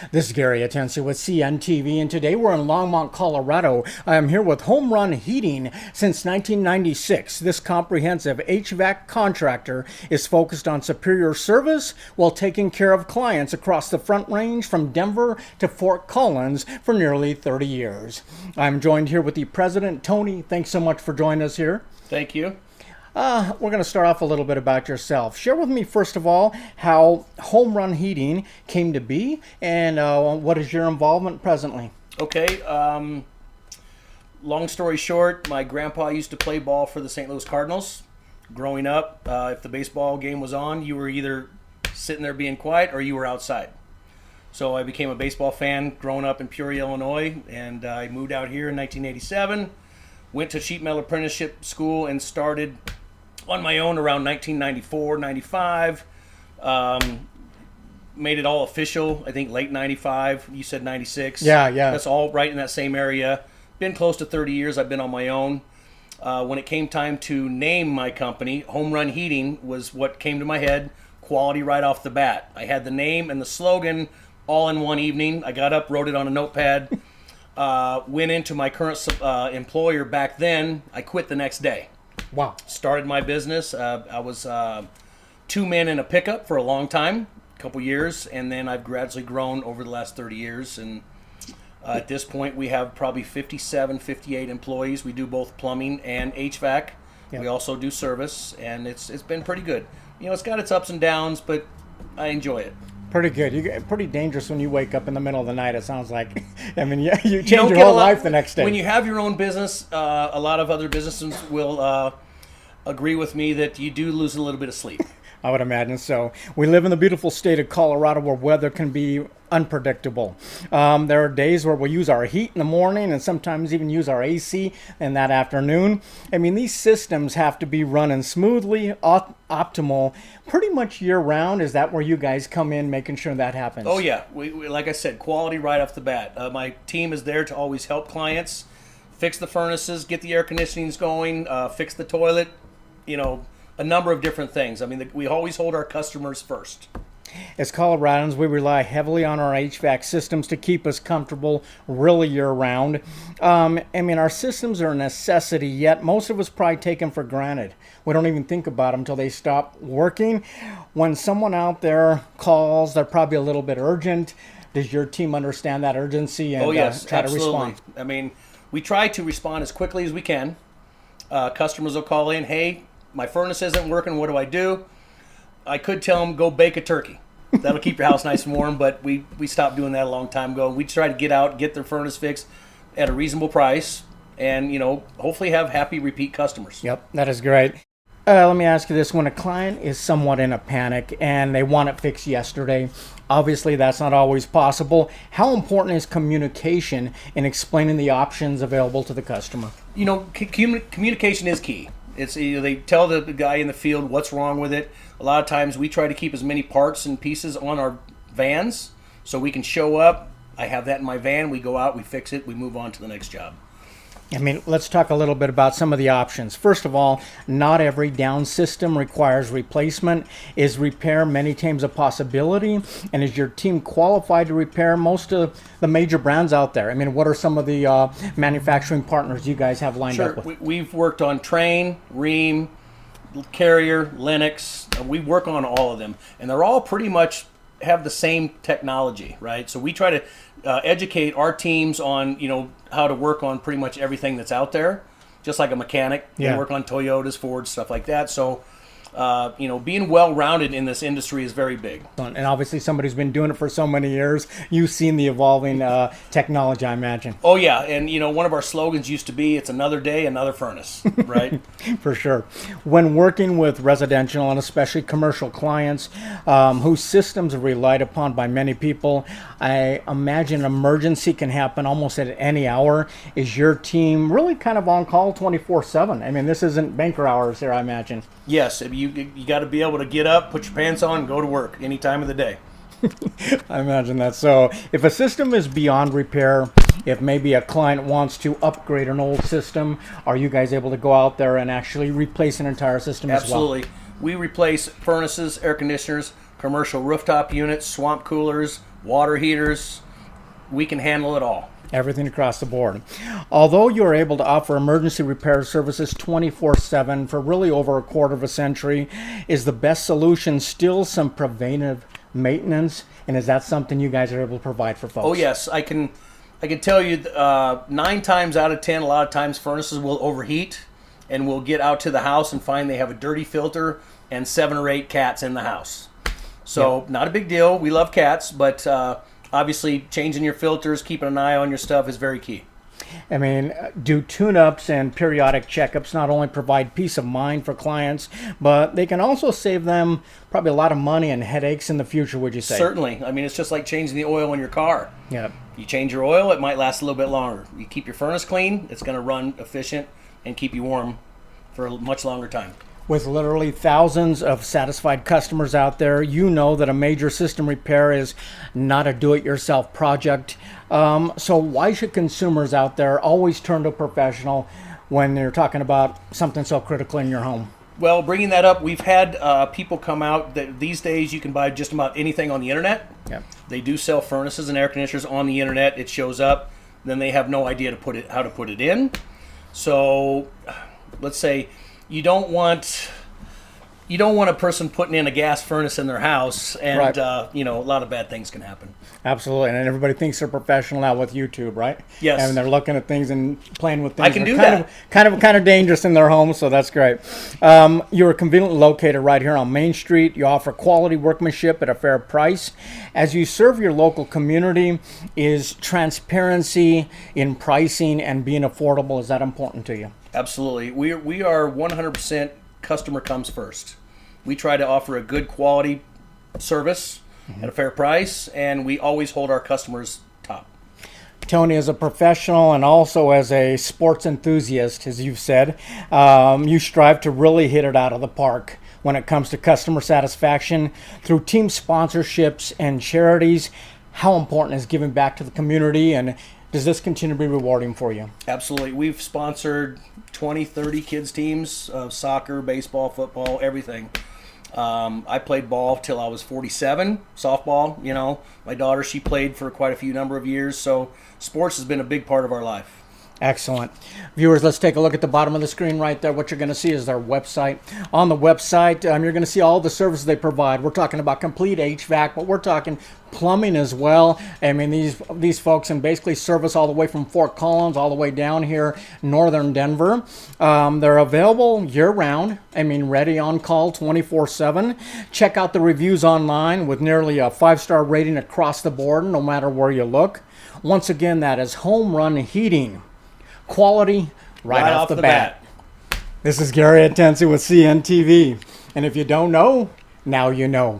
This is Gary Atencio with CNTV, and today we're in Longmont, Colorado. I am here with Home Run Heating. Since 1996, this comprehensive HVAC contractor is focused on superior service while taking care of clients across the Front Range from Denver to Fort Collins for nearly 30 years. I'm joined here with the president, Tony. Thanks so much for joining us here. Thank you. We're going to start off a little bit about yourself. Share with me, first of all, how Home Run Heating came to be and what is your involvement presently? Okay. Long story short, my grandpa used to play ball for the St. Louis Cardinals. Growing up, if the baseball game was on, you were either sitting there being quiet or you were outside. So I became a baseball fan growing up in Peoria, Illinois, and I moved out here in 1987, went to sheet metal apprenticeship school and started on my own around 1994, 95. Made it all official, I think late 95. You said 96. Yeah. That's all right in that same area. Been close to 30 years I've been on my own. When it came time to name my company, Home Run Heating was what came to my head. Quality right off the bat. I had the name and the slogan all in one evening. I got up, wrote it on a notepad, went into my current employer back then. I quit the next day. Wow. Started my business. I was 2 men in a pickup for a long time, a couple years, and then I've gradually grown over the last 30 years. And at this point, we have probably 57, 58 employees. We do both plumbing and HVAC. Yep. We also do service, and it's been pretty good. You know, it's got its ups and downs, but I enjoy it. Pretty good. You get pretty dangerous when you wake up in the middle of the night, it sounds like. I mean, you change your whole life the next day. When you have your own business, a lot of other businesses will agree with me that you do lose a little bit of sleep. I would imagine so. We live in the beautiful state of Colorado where weather can be unpredictable. There are days where we use our heat in the morning and sometimes even use our AC in that afternoon. I mean, these systems have to be running smoothly, optimal, pretty much year round. Is that where you guys come in making sure that happens? Oh, yeah. We like I said, quality right off the bat. My team is there to always help clients fix the furnaces, get the air conditionings going, fix the toilet, a number of different things. I mean, we always hold our customers first. As Coloradans, we rely heavily on our HVAC systems to keep us comfortable really year-round. I mean, our systems are a necessity, yet most of us probably take them for granted. We don't even think about them until they stop working. When someone out there calls, they're probably a little bit urgent. Does your team understand that urgency and yes, try absolutely. to respond? I mean, we try to respond as quickly as we can. Customers will call in, hey, my furnace isn't working, what do I do? I could tell them, go bake a turkey. That'll keep your house nice and warm, but we stopped doing that a long time ago. We try to get out, get their furnace fixed at a reasonable price, and, hopefully have happy repeat customers. Yep, that is great. Let me ask you this. When a client is somewhat in a panic and they want it fixed yesterday, obviously that's not always possible. How important is communication in explaining the options available to the customer? Communication is key. It's they tell the guy in the field what's wrong with it. A lot of times we try to keep as many parts and pieces on our vans so we can show up. I have that in my van. We go out, we fix it, we move on to the next job. I mean, let's talk a little bit about some of the options. First of all, not every down system requires replacement. Is repair many times a possibility? And is your team qualified to repair most of the major brands out there? I mean, what are some of the manufacturing partners you guys have lined up with? Sure. We've worked on Train, Rheem, Carrier, Lennox. We work on all of them. And they're all pretty much have the same technology, right? So we try to educate our teams on, how to work on pretty much everything that's out there, just like a mechanic. Yeah. They work on Toyotas, Fords, stuff like that. So, being well-rounded in this industry is very big. And obviously somebody who's been doing it for so many years, you've seen the evolving technology, I imagine. Oh, yeah. And, one of our slogans used to be, it's another day, another furnace, right? For sure. When working with residential and especially commercial clients whose systems are relied upon by many people, I imagine an emergency can happen almost at any hour. Is your team really kind of on call 24/7? I mean, this isn't banker hours here, I imagine. Yes. You got to be able to get up, put your pants on, and go to work any time of the day. I imagine that. So if a system is beyond repair, if maybe a client wants to upgrade an old system, are you guys able to go out there and actually replace an entire system as well? Absolutely. We replace furnaces, air conditioners, commercial rooftop units, swamp coolers, water heaters. We can handle it all. Everything across the board. Although you are able to offer emergency repair services 24/7 for really over a quarter of a century, is the best solution still some preventive maintenance? And is that something you guys are able to provide for folks? Oh yes, I can tell you 9 times out of 10, a lot of times furnaces will overheat, and we'll get out to the house and find they have a dirty filter and 7 or 8 cats in the house. So not a big deal. We love cats, but obviously changing your filters, keeping an eye on your stuff is very key. I mean, do tune-ups and periodic checkups not only provide peace of mind for clients, but they can also save them probably a lot of money and headaches in the future, would you say? Certainly. I mean, it's just like changing the oil in your car. Yeah. You change your oil, it might last a little bit longer. You keep your furnace clean, it's going to run efficient and keep you warm for a much longer time. With literally thousands of satisfied customers out there, you know that a major system repair is not a do-it-yourself project. So why should consumers out there always turn to a professional when they're talking about something so critical in your home? Well, bringing that up, we've had people come out that these days you can buy just about anything on the internet. Yeah. They do sell furnaces and air conditioners on the internet. It shows up, then they have no idea how to put it in. So let's say you don't want a person putting in a gas furnace in their house, and Right. a lot of bad things can happen. Absolutely, and everybody thinks they're professional now with YouTube, right? Yes. And they're looking at things and playing with things. I can that do are that. Kind of dangerous in their home, so that's great. You're conveniently located right here on Main Street. You offer quality workmanship at a fair price. As you serve your local community, is transparency in pricing and being affordable, is that important to you? Absolutely. We are 100% customer comes first. We try to offer a good quality service at a fair price, and we always hold our customers top. Tony, as a professional and also as a sports enthusiast, as you've said, you strive to really hit it out of the park when it comes to customer satisfaction through team sponsorships and charities. How important is giving back to the community, and does this continue to be rewarding for you? Absolutely. We've sponsored 20, 30 kids teams of soccer, baseball, football, everything. I played ball till I was 47, softball. My daughter, she played for quite a few number of years, so sports has been a big part of our life. Excellent. Viewers, let's take a look at the bottom of the screen right there. What you're going to see is their website. On the website, you're going to see all the services they provide. We're talking about complete HVAC, but we're talking plumbing as well. I mean, these folks can basically service all the way from Fort Collins all the way down here, northern Denver. They're available year-round. I mean, ready on call 24/7. Check out the reviews online with nearly a 5-star rating across the board, no matter where you look. Once again, that is Home Run Heating. Quality right off the bat. This is Gary Atencio with CNTV. And if you don't know, now you know.